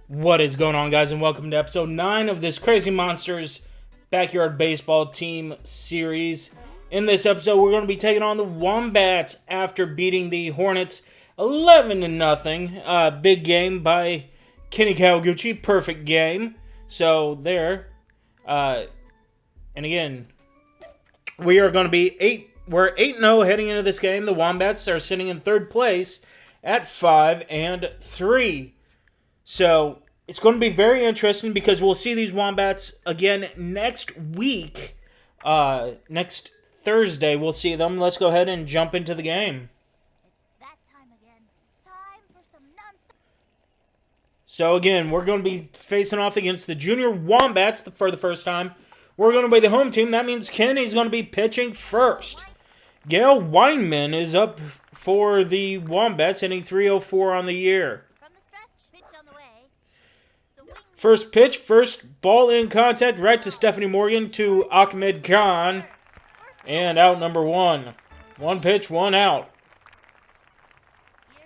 What is going on, guys, and welcome to episode 9 of this Crazy Monsters Backyard Baseball Team series. In this episode, we're going to be taking on the Wombats after beating the Hornets 11-0. Big game by Kenny Kawaguchi. Perfect game. So, there. And again, we are going to be We're 8-0 heading into this game. The Wombats are sitting in third place at 5-3. So, it's going to be very interesting because we'll see these Wombats again next week. Next Thursday, we'll see them. Let's go ahead and jump into the game. So, again, we're going to be facing off against the Junior Wombats for the first time. We're going to be the home team. That means Kenny's going to be pitching first. Gail Weinman is up for the Wombats, hitting .304 on the year. First pitch, first ball in contact, right to Stephanie Morgan to Ahmed Khan. And out number 1. One pitch, one out.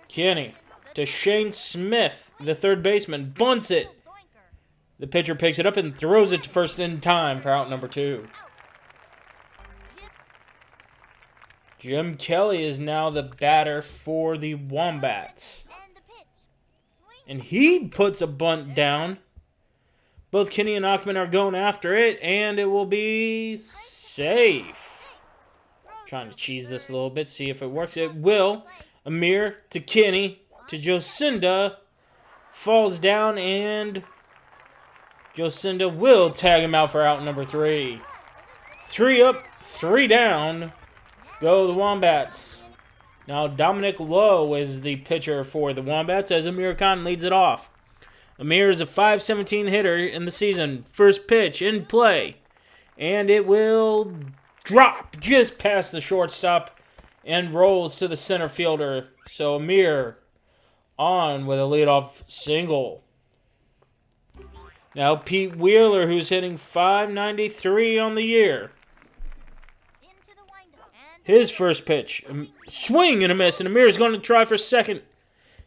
Kenny to Shane Smith, the third baseman, bunts it. The pitcher picks it up and throws it to first in time for out number 2. Jim Kelly is now the batter for the Wombats. And he puts a bunt down. Both Kenny and Achman are going after it, and it will be safe. Trying to cheese this a little bit, see if it works. It will. Amir to Kenny to Jocinda. Falls down, and Jocinda will tag him out for out number 3. 3 up, 3 down. Go the Wombats. Now Dominic Lowe is the pitcher for the Wombats as Amir Khan leads it off. Amir is a .517 hitter in the season. First pitch in play. And it will drop just past the shortstop and rolls to the center fielder. So Amir on with a leadoff single. Now Pete Wheeler, who's hitting .593 on the year. His first pitch. Swing and a miss. And Amir is going to try for second.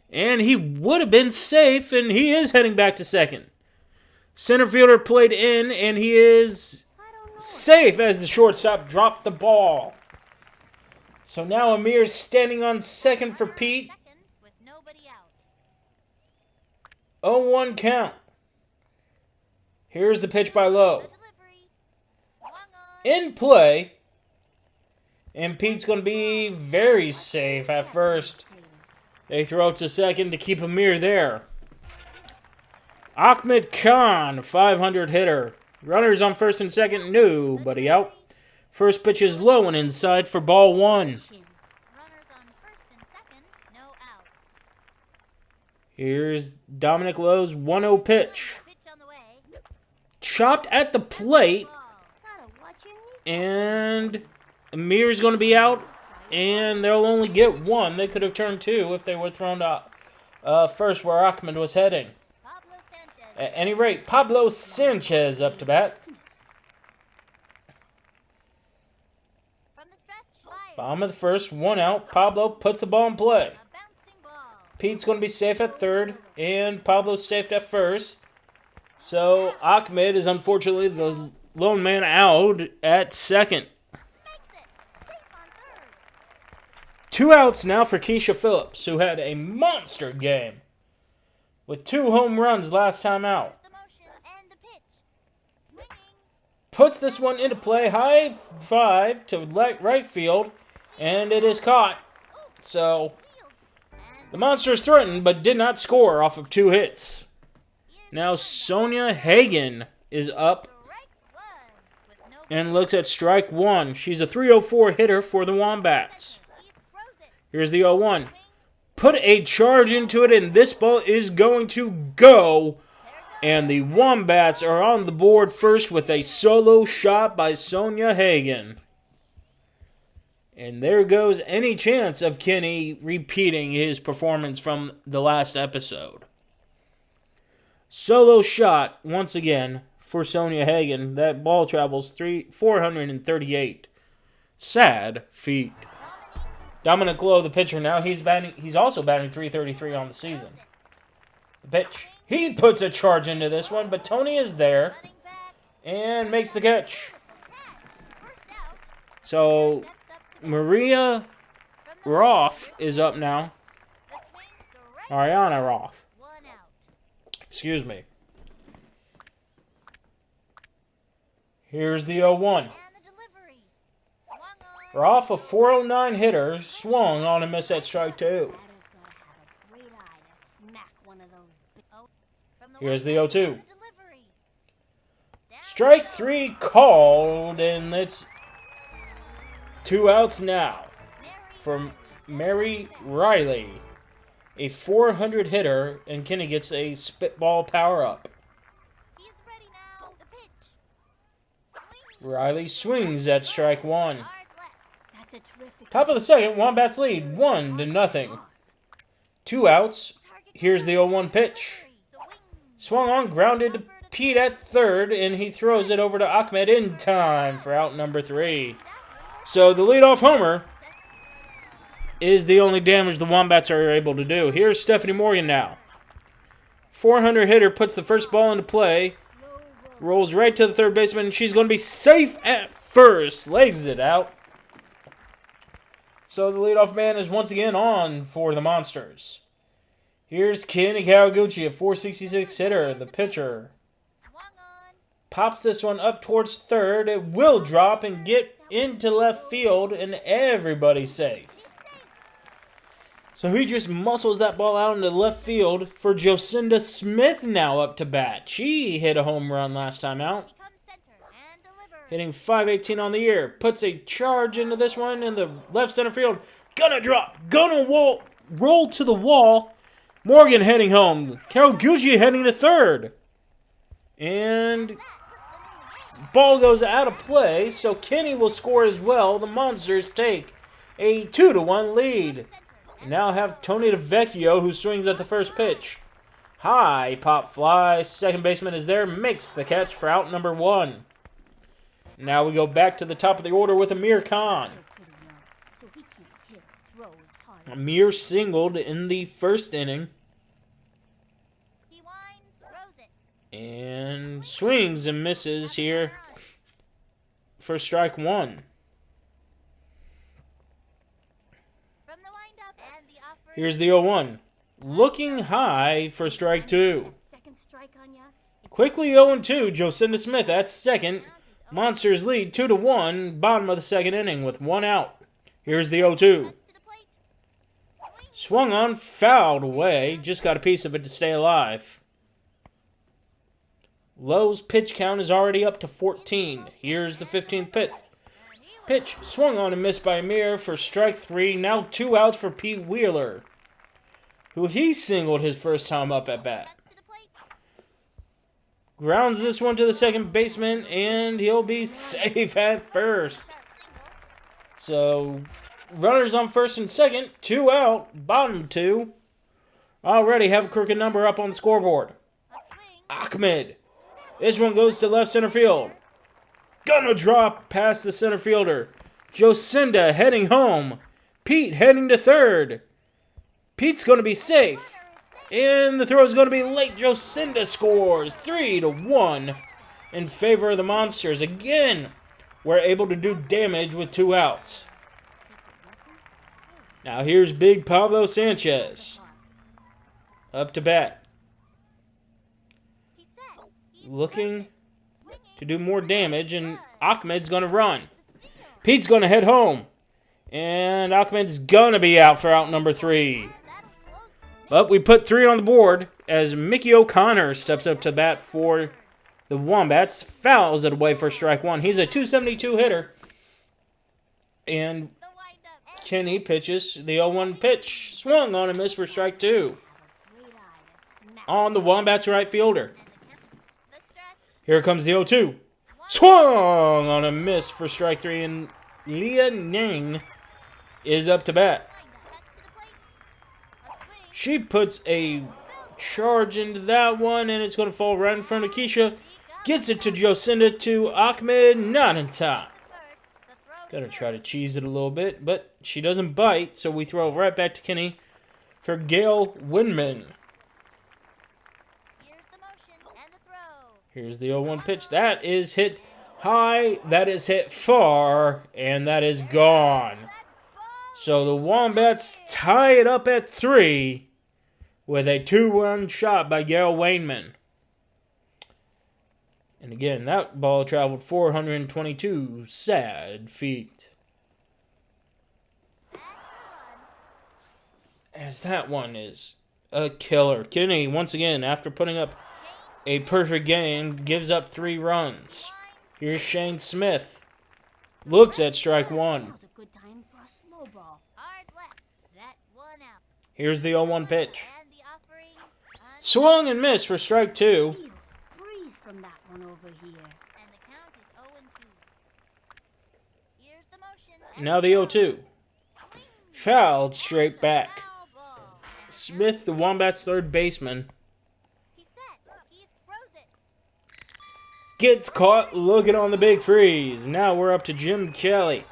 And he would have been safe, and he is heading back to second. Center fielder played in, and he is safe as the shortstop dropped the ball. So now Amir's standing on second for Pete. 0-1 count. Here's the pitch by Lowe. In play. And Pete's going to be very safe at first. They throw it to second to keep Amir there. Ahmed Khan, 500 hitter. Runners on first and second, nobody out. First pitch is low and inside for ball 1. Here's Dominic Lowe's 1-0 pitch. Chopped at the plate. And Amir's going to be out. And they'll only get 1. They could have turned 2 if they were thrown up first where Ahmed was heading. At any rate, Pablo Sanchez up to bat. Bottom of the first, 1 out. Pablo puts the ball in play. Pete's going to be safe at third, and Pablo's safe at first. So Ahmed is unfortunately the lone man out at second. 2 outs now for Keisha Phillips, who had a monster game with 2 home runs last time out. Puts this one into play, high 5 to right field, and it is caught. So the Monsters threatened but did not score off of 2 hits. Now Sonia Hagen is up and looks at strike 1. She's a .304 hitter for the Wombats. Here's the 0-1. Put a charge into it, and this ball is going to go. And the Wombats are on the board first with a solo shot by Sonia Hagen. And there goes any chance of Kenny repeating his performance from the last episode. Solo shot, once again, for Sonia Hagen. That ball travels 438. Sad feat. Dominic Lowe, the pitcher now, he's also batting .333 on the season. The pitch He puts a charge into this one, but Tony is there and makes the catch. So, Maria Roth is up now. Ariana Roth. Excuse me. Here's the 0-1. Roth, a 409 hitter, swung on a miss at strike 2. Here's the 0-2. Strike 3 called, and it's 2 outs now for Mary Riley, a 400 hitter, and Kenny gets a spitball power-up. Riley swings at strike 1. Top of the second, Wombats lead 1-0. 2 outs. Here's the 0-1 pitch. Swung on, grounded to Pete at third, and he throws it over to Ahmed in time for out number 3. So the leadoff homer is the only damage the Wombats are able to do. Here's Stephanie Morgan now. 400 hitter puts the first ball into play. Rolls right to the third baseman, and she's going to be safe at first. Legs it out. So the leadoff man is once again on for the Monsters. Here's Kenny Kawaguchi, a 466 hitter, the pitcher. Pops this one up towards third. It will drop and get into left field, and everybody's safe. So he just muscles that ball out into left field for Jocinda Smith now up to bat. She hit a home run last time out. Hitting .518 on the year. Puts a charge into this one in the left center field. Gonna drop. Gonna roll to the wall. Morgan heading home. Kawaguchi heading to third. And ball goes out of play, so Kenny will score as well. The Monsters take a 2-1 lead. Now have Tony DeVecchio, who swings at the first pitch. High pop fly. Second baseman is there. Makes the catch for out number 1. Now we go back to the top of the order with Amir Khan. Amir singled in the first inning. And swings and misses here for strike 1. Here's the 0-1. Looking high for strike 2. Quickly 0-2. Jocinda Smith at second. Monsters lead 2-1. Bottom of the second inning with 1 out. Here's the 0-2. Swung on, fouled away. Just got a piece of it to stay alive. Lowe's pitch count is already up to 14. Here's the 15th pitch. Pitch swung on and missed by Amir for strike 3. Now 2 outs for Pete Wheeler, who he singled his first time up at bat. Grounds this one to the second baseman, and he'll be safe at first. So, runners on first and second, 2 out, bottom 2. Already have a crooked number up on the scoreboard. Ahmed. This one goes to left center field. Gonna drop past the center fielder. Jocinda heading home. Pete heading to third. Pete's going to be safe. And the throw is going to be late. Jocinda scores 3-1 in favor of the Monsters. Again, we're able to do damage with 2 outs. Now here's Big Pablo Sanchez. Up to bat. Looking to do more damage, and Ahmed's going to run. Pete's going to head home. And Ahmed's going to be out for out number 3. But we put 3 on the board as Mickey O'Connor steps up to bat for the Wombats. Fouls it away for strike 1. He's a .272 hitter. And Kenny pitches the 0-1 pitch. Swung on and missed for strike 2. On the Wombats right fielder. Here comes the 0-2. Swung on a miss for strike 3, and Leah Ning is up to bat. She puts a charge into that one, and it's going to fall right in front of Keisha. Gets it to Jocinda, to Ahmed, not in time. Gotta try to cheese it a little bit, but she doesn't bite, so we throw it right back to Kenny for Gail Winman. Here's the 0-1 pitch. That is hit high, that is hit far, and that is gone. So the Wombats tie it up at 3 with a 2-run shot by Gail Wainman. And again, that ball traveled 422 sad feet. As that one is a killer. Kinney, once again, after putting up a perfect game, gives up 3 runs. Here's Shane Smith. Looks at strike 1. Here's the 0-1 pitch. Swung and missed for strike 2. Now the 0-2. Fouled straight back. Smith, the Wombats' third baseman, gets caught looking on the big freeze. Now we're up to Jim Kelly.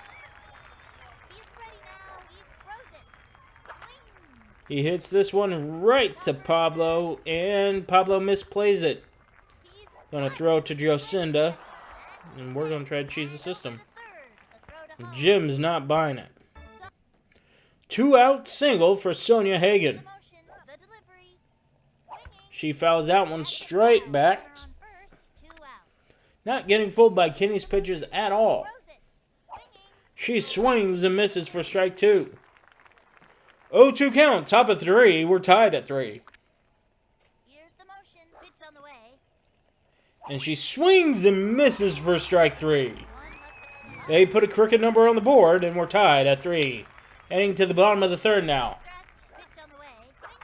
He hits this one right to Pablo, and Pablo misplays it. Gonna throw it to Jocinda, and we're gonna try to cheese the system. Jim's not buying it. 2-out single for Sonia Hagen. She fouls that one straight back. Not getting fooled by Kinney's pitches at all. She swings and misses for strike 2. 0-2 count, top of 3. We're tied at 3. And she swings and misses for strike 3. They put a crooked number on the board, and we're tied at 3. Heading to the bottom of the 3rd now.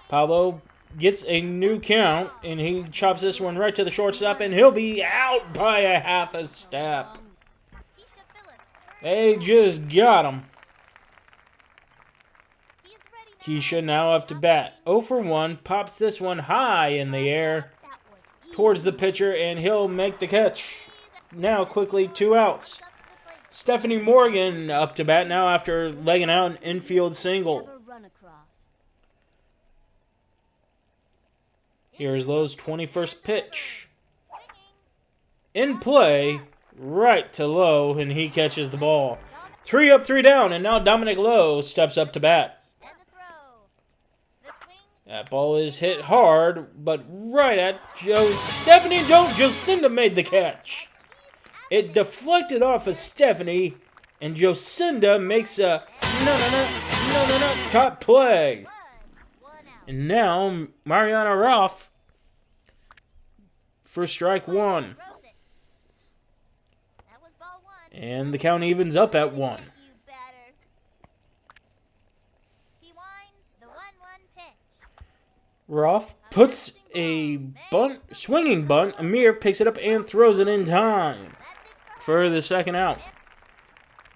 Pablo gets a new count, and he chops this one right to the shortstop, and he'll be out by a half a step. They just got him. Keisha now up to bat. 0 for 1, pops this one high in the air towards the pitcher, and he'll make the catch. Now quickly 2 outs. Stephanie Morgan up to bat now after legging out an infield single. Here's Lowe's 21st pitch. In play, right to Lowe, and he catches the ball. 3 up, 3 down, and now Dominic Lowe steps up to bat. That ball is hit hard, but right at Stephanie. Jocinda made the catch. It deflected off of Stephanie, and Jocinda makes a no top play. And now Mariana Roth for strike 1. And the count evens up at 1. Roth puts a swinging bunt. Amir picks it up and throws it in time for the 2nd out.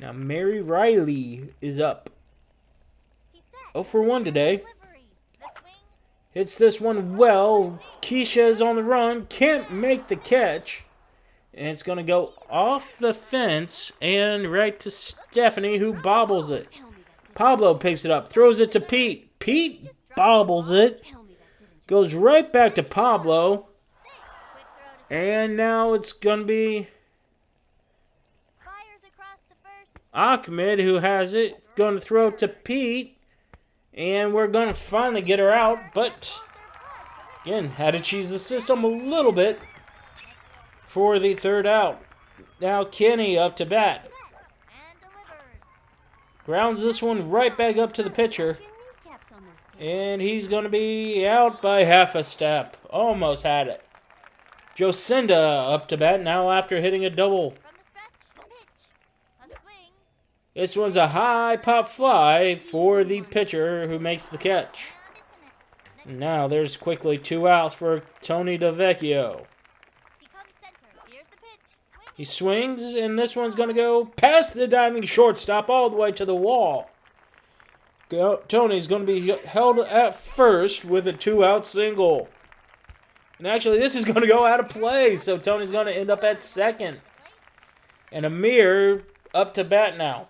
Now Mary Riley is up. 0 for 1 today. Hits this one well. Keisha is on the run. Can't make the catch. And it's going to go off the fence and right to Stephanie, who bobbles it. Pablo picks it up. Throws it to Pete. Pete bobbles it. Goes right back to Pablo. And now it's going to be Ahmed who has it. Going to throw it to Pete. And we're going to finally get her out. But, again, had to cheese the system a little bit for the 3rd out. Now Kenny up to bat. Grounds this one right back up to the pitcher. And he's going to be out by half a step. Almost had it. Jocinda up to bat now after hitting a double. This one's a high pop fly for the pitcher who makes the catch. Now there's quickly 2 outs for Tony DeVecchio. He swings, and this one's going to go past the diving shortstop all the way to the wall. Tony's going to be held at first with a 2-out single. And actually, this is going to go out of play, so Tony's going to end up at 2nd. And Amir up to bat now.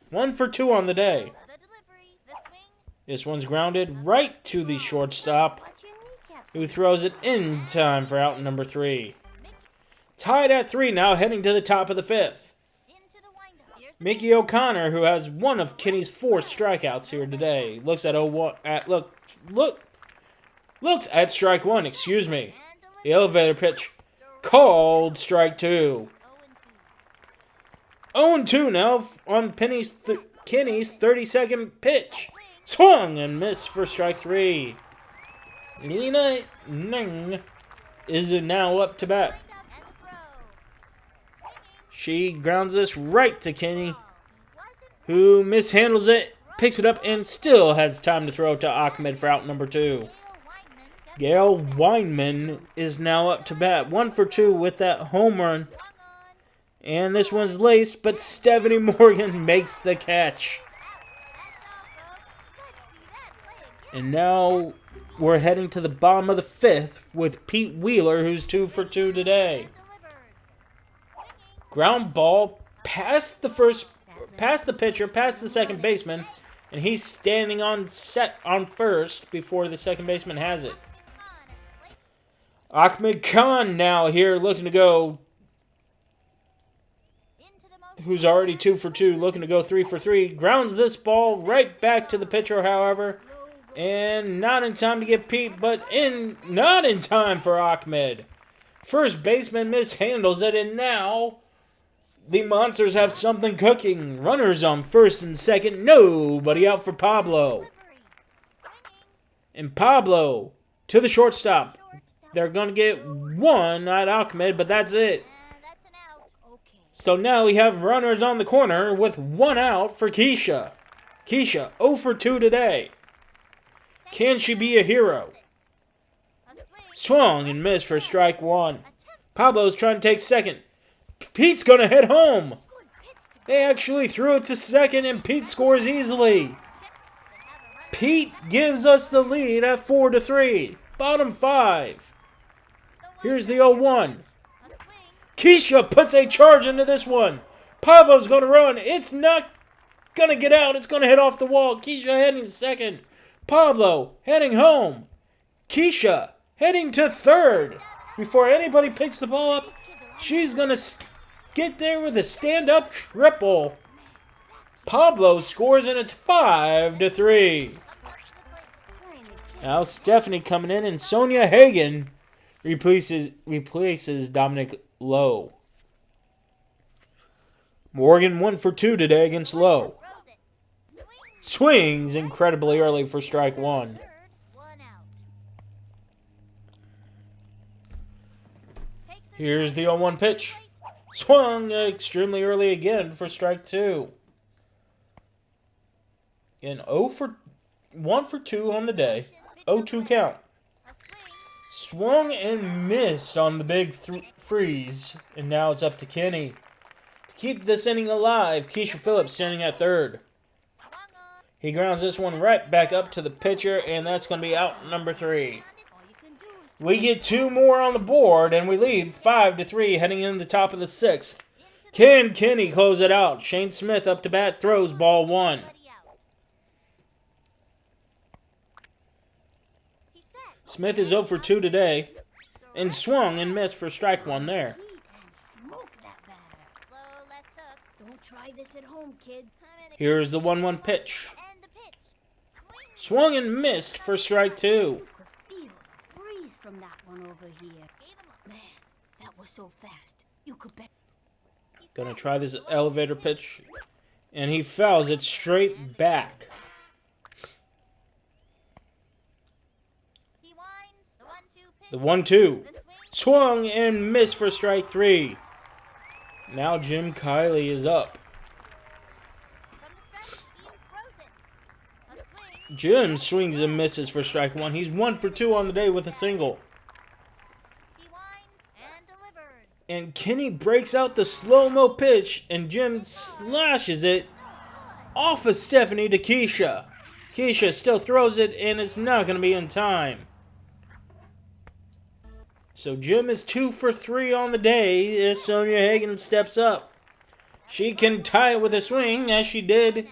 1 for 2 on the day. This one's grounded right to the shortstop. who throws it in time for out number 3. Tied at 3 now, heading to the top of the 5th. Mickey O'Connor, who has one of Kenny's 4 strikeouts here today, looks at strike 1. Excuse me. The elevator pitch called strike 2. 0-2 now on Kenny's 32nd pitch. Swung and missed for strike 3. Lena Ning is now up to bat. She grounds this right to Kenny, who mishandles it, picks it up, and still has time to throw to Ahmed for out number 2. Gail Weinman is now up to bat. 1 for 2 with that home run. And this one's laced, but Stephanie Morgan makes the catch. And now we're heading to the bottom of the 5th with Pete Wheeler, who's 2 for 2 today. Ground ball past the pitcher, past the second baseman, and he's standing on first before the second baseman has it. Ahmed Khan now here looking to go, who's already 2 for 2, looking to go 3 for 3. Grounds this ball right back to the pitcher, however, and not in time to get Pete, but not in time for Ahmed. First baseman mishandles it, and now the Monsters have something cooking. Runners on first and second. Nobody out for Pablo. And Pablo to the shortstop. They're going to get one at Ahmed, but that's it. So now we have runners on the corner with 1 out for Keisha. Keisha, 0 for 2 today. Can she be a hero? Swung and missed for strike 1. Pablo's trying to take second. Pete's going to head home. They actually threw it to second, and Pete scores easily. Pete gives us the lead at 4-3. Bottom 5. Here's the 0-1. Keisha puts a charge into this one. Pablo's going to run. It's not going to get out. It's going to hit off the wall. Keisha heading to second. Pablo heading home. Keisha heading to third. Before anybody picks the ball up, she's going to get there with a stand-up triple. Pablo scores, and it's 5-3. Now Stephanie coming in, and Sonia Hagen replaces Dominic Lowe. Morgan 1 for 2 today against Lowe. Swings incredibly early for strike 1. Here's the 0-1 pitch. Swung extremely early again for strike 2. And 1 for 2 on the day. 0-2 count. Swung and missed on the big freeze. And now it's up to Kenny. To keep this inning alive, Keisha Phillips standing at third. He grounds this one right back up to the pitcher, and that's going to be out number 3. We get 2 more on the board, and we lead 5-3 heading into the top of the 6th. Can Kenny close it out? Shane Smith up to bat, throws ball 1. Smith is 0 for 2 today, and swung and missed for strike 1 there. Here's the 1-1 pitch. Swung and missed for strike 2. From that one over here. Man, that was so fast. You could bet. Gonna try this elevator pitch, and he fouls it straight back. The 1-2. Swung and missed for strike 3. Now Jim Kiley is up. Jim swings and misses for strike 1. He's 1 for 2 on the day with a single. And Kenny breaks out the slow-mo pitch, and Jim slashes it off of Stephanie to Keisha. Keisha still throws it, and it's not going to be in time. So Jim is 2 for 3 on the day as Sonia Hagen steps up. She can tie it with a swing, as she did,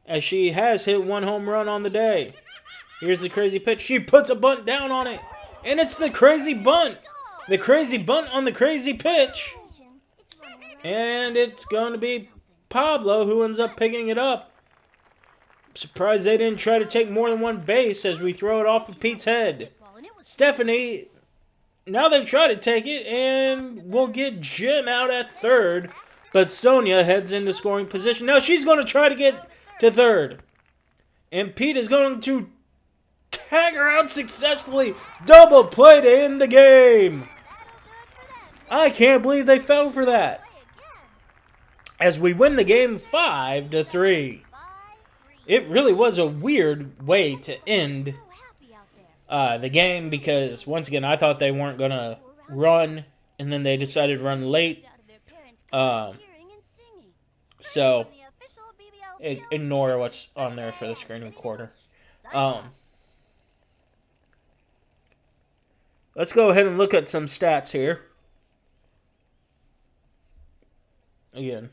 as she has hit 1 home run on the day. Here's the crazy pitch. She puts a bunt down on it. And it's the crazy bunt. The crazy bunt on the crazy pitch. And it's going to be Pablo who ends up picking it up. I'm surprised they didn't try to take more than one base as we throw it off of Pete's head. Stephanie, now they try to take it, and we'll get Jim out at third. But Sonia heads into scoring position. Now she's going to try to get to third. And Pete is going to tag her out successfully. Double play to end the game. I can't believe they fell for that. As we win the game 5-3. It really was a weird way to end the game because, once again, I thought they weren't going to run, and then they decided to run late. So, ignore what's on there for the screen recorder. Let's go ahead and look at some stats here. Again.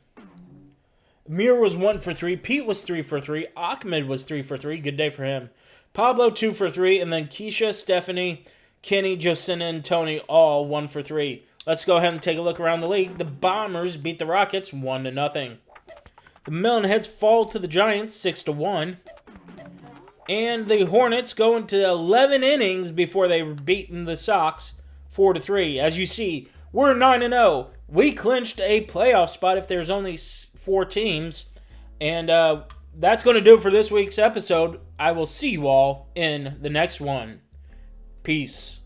Mir was 1 for 3. Pete was 3 for 3. Ahmed was 3 for 3. Good day for him. Pablo 2 for 3. And then Keisha, Stephanie, Kenny, Jocinna, and Tony all 1 for 3. Let's go ahead and take a look around the league. The Bombers beat the Rockets 1-0. The Melonheads fall to the Giants 6-1. And the Hornets go into 11 innings before they were beaten the Sox 4-3. As you see, we're 9-0. We clinched a playoff spot if there's only 4 teams. And that's going to do it for this week's episode. I will see you all in the next one. Peace.